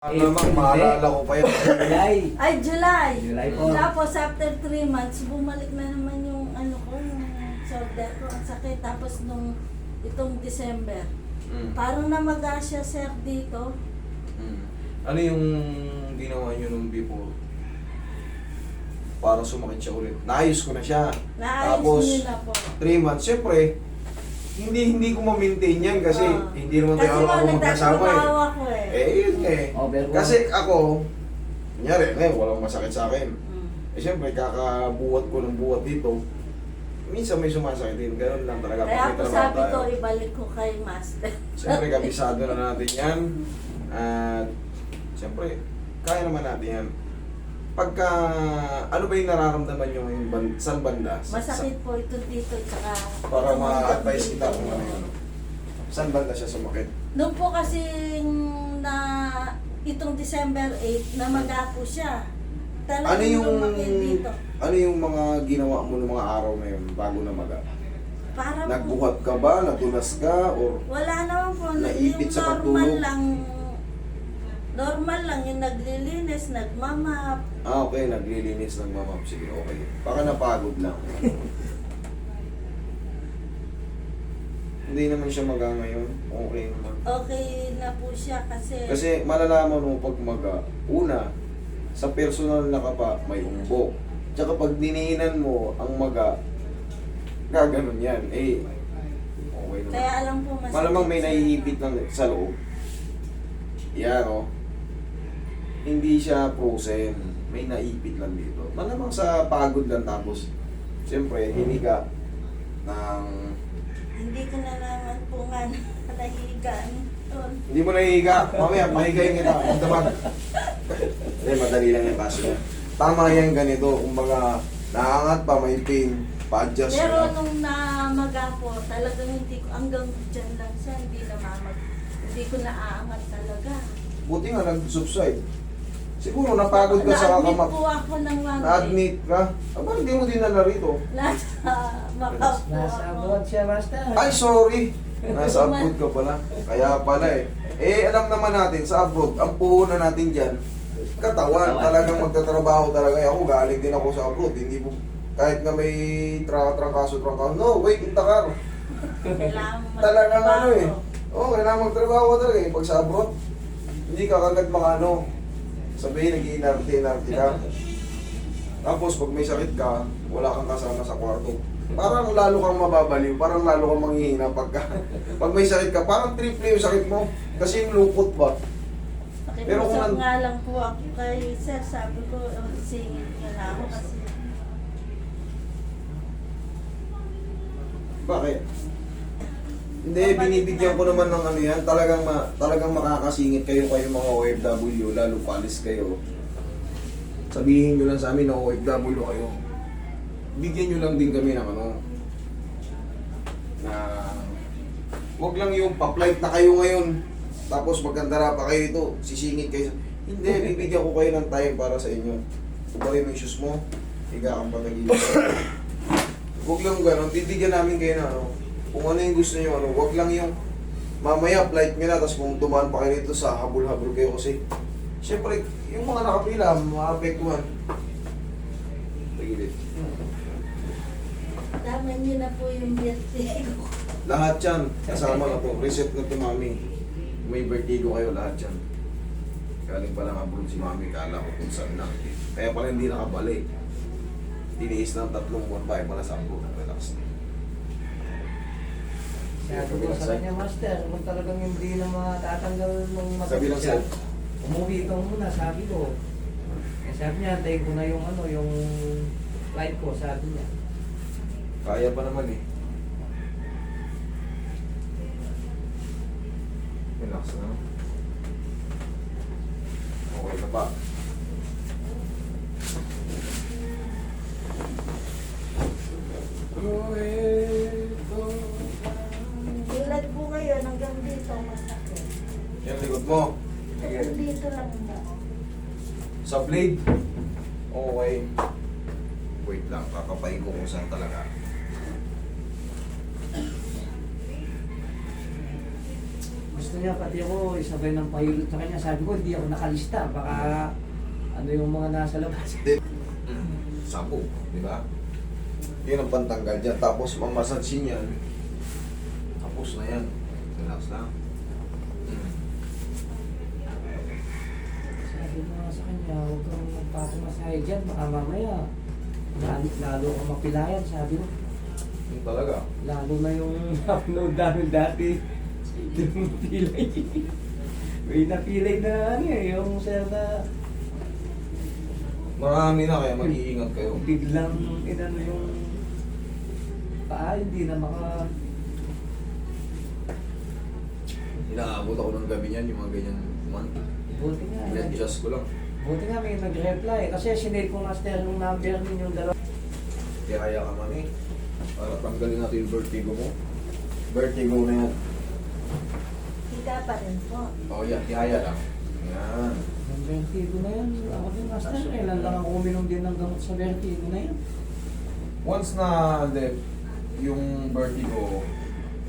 Namang maalala ko pa yun. July. Ay, July. July po. Tapos after 3 months, bumalik na naman yung ano ko, yung shoulder ko, ang sakit. Tapos nung itong December, parang namaga siya, sir, dito. Ano yung ginawa nyo nung before? Para sumakit siya ulit. Naayos ko na siya. Naayos Tapos, niyo na po. 3 months. Siyempre, hindi ko ma-maintain yan kasi hindi naman Kasi tayo nga, ako magkasama nagtatrabaho ako eh. yun eh. Overwork. Kasi ako, kunyari, walang masakit sa akin. Eh siyempre, kakabuhat ko ng buhat dito. Minsan may sumasakit din. Ganun lang talaga. Kaya Pag may po trabaho sabi ko, tayo. ibalik ko kay Master. Siyempre, kabisado na natin yan. At siyempre, kaya naman natin yan. Pagka, ano ba yung nararamdaman nyo ngayon? Saan banda? Masakit po ito dito, tsaka... Para ma-advise dito. kita kung ano yun. Saan banda siya sumakit? Noon po kasi na itong December 8, namaga po siya. Talagang Ano yung, lumakit dito. ano yung mga ginawa mo ng mga araw na yun bago na maga? Para po, Nagbuhat ka ba? Nadulas ka? Or wala naman po. Naipit Yung sa normal pagtulog? lang. Normal lang yung naglilinis, nagmamap. okay, naglilinis ng mamam. Sige, okay. Baka napagod lang. Hindi naman siya maga ngayon. Okay naman. Okay na po siya kasi... Kasi malalaman mo pag maga, una, sa personal na ka pa, may umbo. Tsaka pag diniinan mo ang maga, gaganon yan. Eh, okay naman. Kaya alam po masakit. Malamang may siya. naiipit lang sa loob. Yan o. Hindi siya frozen. May naipit lang dito. Malamang sa pagod lang tapos, siyempre, hiniga ng... Hindi ko na naman po nga nahihigaan doon. Hindi mo nahihiga. Mamaya, mahigayin kita. Magdamag. Hindi, madali lang yung kaso niya. Tama yan ganito. Kumbaga, naangat pa, may pain. Pa-adjust Pero na. nung namaga po, talagang hindi ko, hanggang dyan lang siya, hindi hindi ko naaangat talaga. Buti nga nag-subside. Siguro napagod ka sa Na-admit kakamap. po ako ng one day. Na-admit ka? Aba, hindi mo dinala rito. Nasa Macau po Nasa ako. abroad siya, Master. Ay, sorry. Nasa abroad ka pala. Kaya pala eh. Eh, alam naman natin, sa abroad, ang puhunan natin dyan, katawan. Talagang magtatrabaho talaga. Ako, galing din ako sa abroad. Hindi po, kahit nga may trangkaso. No, wait in the car. Kailangan mo Talagang ano eh. magtrabaho. Oo, kailangan magtrabaho ka talaga eh. Pag sa abroad, hindi ka kagad makano. Sabihin, nag-iinarte ka. Tapos, pag may sakit ka, wala kang kasama sa kwarto. Parang lalo kang mababaliw, parang lalo kang manghihina pag may sakit ka, parang triple yung sakit mo. Kasi yung lupot ba? Pero kung Nakikusap nan- nga lang po ako kay Sir, sabi ko, singit niya na ako kasi Bakit? Hindi, binibigyan ko naman ng ano yan. Talagang makakasingit kayo mga OFW, lalo palis kayo. Sabihin nyo lang sa amin na OFW kayo. Bigyan nyo lang din kami ng ano, na wag lang yung pa-flight na kayo ngayon, tapos magkandara pa kayo ito, sisingit kayo. Hindi, bibigyan ko kayo ng time para sa inyo. Kubay mo yung shoes mo, higa kang patagilid. Huwag lang gano'n, bibigyan namin kayo na ano, kung ano yung gusto nyo, ano, huwag lang yung mamaya flight nyo na, tapos kung dumaan pa kayo dito sa habol-habol kayo kasi siyempre, yung mga nakapila, maapektuhan. Tagilid. tama niyo na po yung vertigo. Lahat yan, kasama na to, reset na to mami. May vertigo kayo, lahat yan. Galing pa lang abroad si mami, kala ko kung saan na. Kaya pala hindi nakabalik. Tiniis ng 3 buwan pa, pala sa abroad, relax na. Sabi ko sa kanya, Master, kung talagang hindi na matatanggal ng Sabi lang siya, sir. umuwi ka muna, sabi ko. Eh, sabi niya, antayin ko na yung ano, yung flight ko, sabi niya. Kaya pa naman eh. Relax na. Okay na pa. Tulad po ngayon, hanggang dito masakit. Yan likod mo. Hanggang dito lang na. Sa blade. Okay. Wait lang, papapain ko kung saan talaga. Gusto gusto niya, pati ako, isabay ng pahilot sa kanya. Sabi ko, hindi ako nakalista. Baka ano yung mga nasa labas. Sampo, di ba? Yun ang pantanggal dyan. Tapos mamassage yan. Tapos na yan. Relax lang. Sabi ko nga sa kanya, huwag kang magpapamasahe dyan. Baka mamaya, lalo ko mapilayan. Sabi ko, Yun talaga. lalo na yung upload namin dati. Yung pilay. May napilay na ano eh, yung sir na Marami na kaya mag-iingat kayo. biglang inano yung paa, hindi na maka... Inaabot ako ng gabi niyan, yung mga ganyan month. Buti nga. In-adjust ko lang. Buti nga may nag-reply. Kasi sinave ko master yung number ninyong dalawa. Kaya ka man eh. Para tanggalin natin yung vertigo mo. Vertigo na yan. Higa pa rin po. O yan, tihaya lang. Yan. Yung vertigo na yan, ako din master. Kailan lang ako uminom din ng gamot sa vertigo na yan. Once na yung vertigo,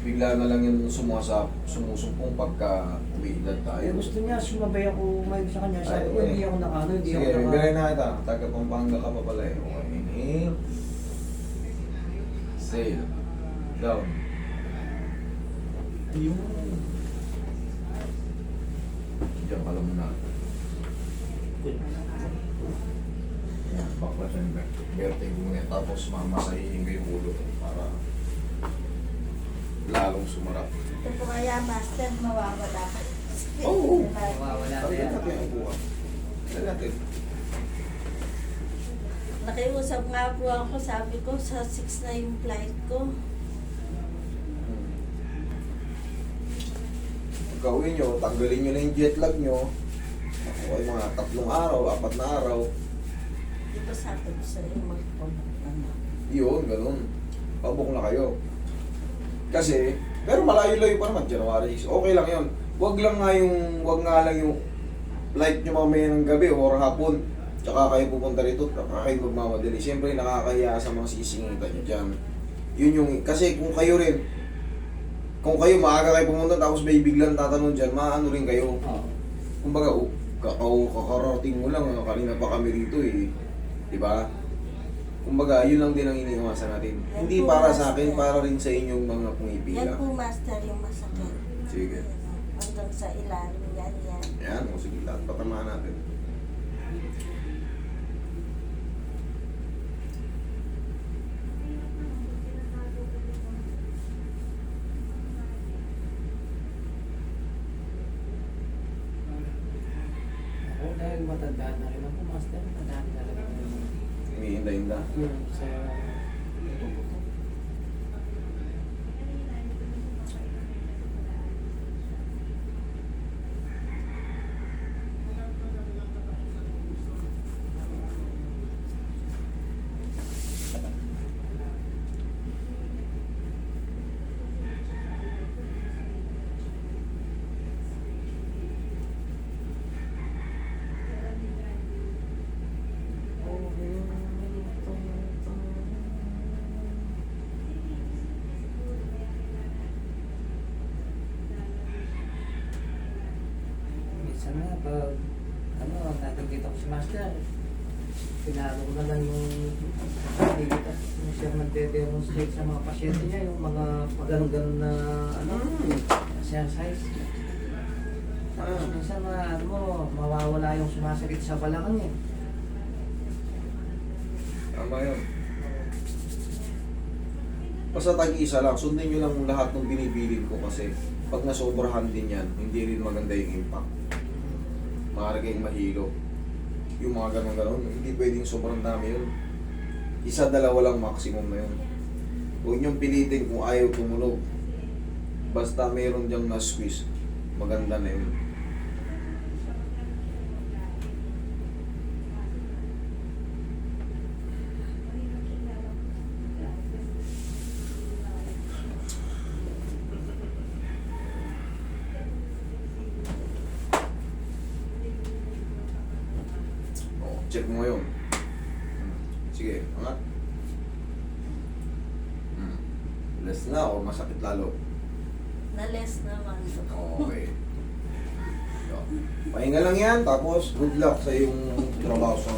bigla na lang yung sumusumpong pagka umiidad Eh, tayo. gusto niya, sumabay ako umayon sa kanya. Sabi ko, hindi ako nakano, hindi Sige, ako nakano. bibiray na kita. Taga Pampanga ka pa pala eh. Okay, inhale. Exhale. Down. Ayun. Diyan ka lang muna. Yan, baklas yung vertigo mo yan. Tapos mamasahihin ko yung ulo para lalong sumarap. Ito po kaya master, mawawala ka. Oo. Mawawala na Tagyan yan. natin ang buha. Tagyan natin. Nakiusap nga po ako, sabi ko sa 6 na yung flight ko. Pagka-uwi nyo, tanggalin nyo na yung jet lag nyo. Okay, mga 3 araw, 4 na araw. Di ba sabi ko sa iyo, mag-phone. Yun, ganun. Pabok na kayo. Kasi, pero malayo-layo pa naman, January 6. Okay lang yun. Wag nga lang yung flight nyo mamaya ng gabi o hapon. Tsaka kayo pupunta rito, kayo magmamadali. Siyempre, nakakahiya sa mga sisingitan nyo dyan. Yun yung, kasi kung kayo maaga kayo pumunta tapos may biglang tatanong dyan, maano rin kayo. Oo. Kumbaga, kakarating mo lang, kanina pa kami rito eh. Diba? Kumbaga, yun lang din ang iniiwasan natin. Yan Hindi po, para sa master. akin, para rin sa inyong mga Yan pumipila. po master yung masakit. Sige. Hanggang sa ilalim, yan. Ayan, o sige, lahat patamaan natin. Ako dahil matanda na rin ako master. Madami na rin ako. Umiinda-inda. Yun, sa... Minsan nga, pag nakikita ko si master, pinalo ko na lang yung nakikita yung siya nagde-demonstrate sa mga pasyente niya, yung mga ganun-ganun na exercise. Tapos minsan mawawala yung sumasakit sa balakang eh. Tama yun. Basta tag-isa lang, sundin nyo lang lahat ng binibilin ko kasi pag nasobrahan din yan, hindi rin maganda yung impact. Maaari kayong mahilo. Yung mga ganun-ganun, hindi pwedeng sobrang dami yun. 1-2 lang maximum na yun. Huwag niyong pilitin kung ayaw tumunog. Basta mayroon diyang na-squeeze, maganda na yun. Check mo ngayon. Sige, angat. Less na o masakit lalo? Na-less naman. Okay. Pahinga lang yan, tapos good luck sa yung trabaho sa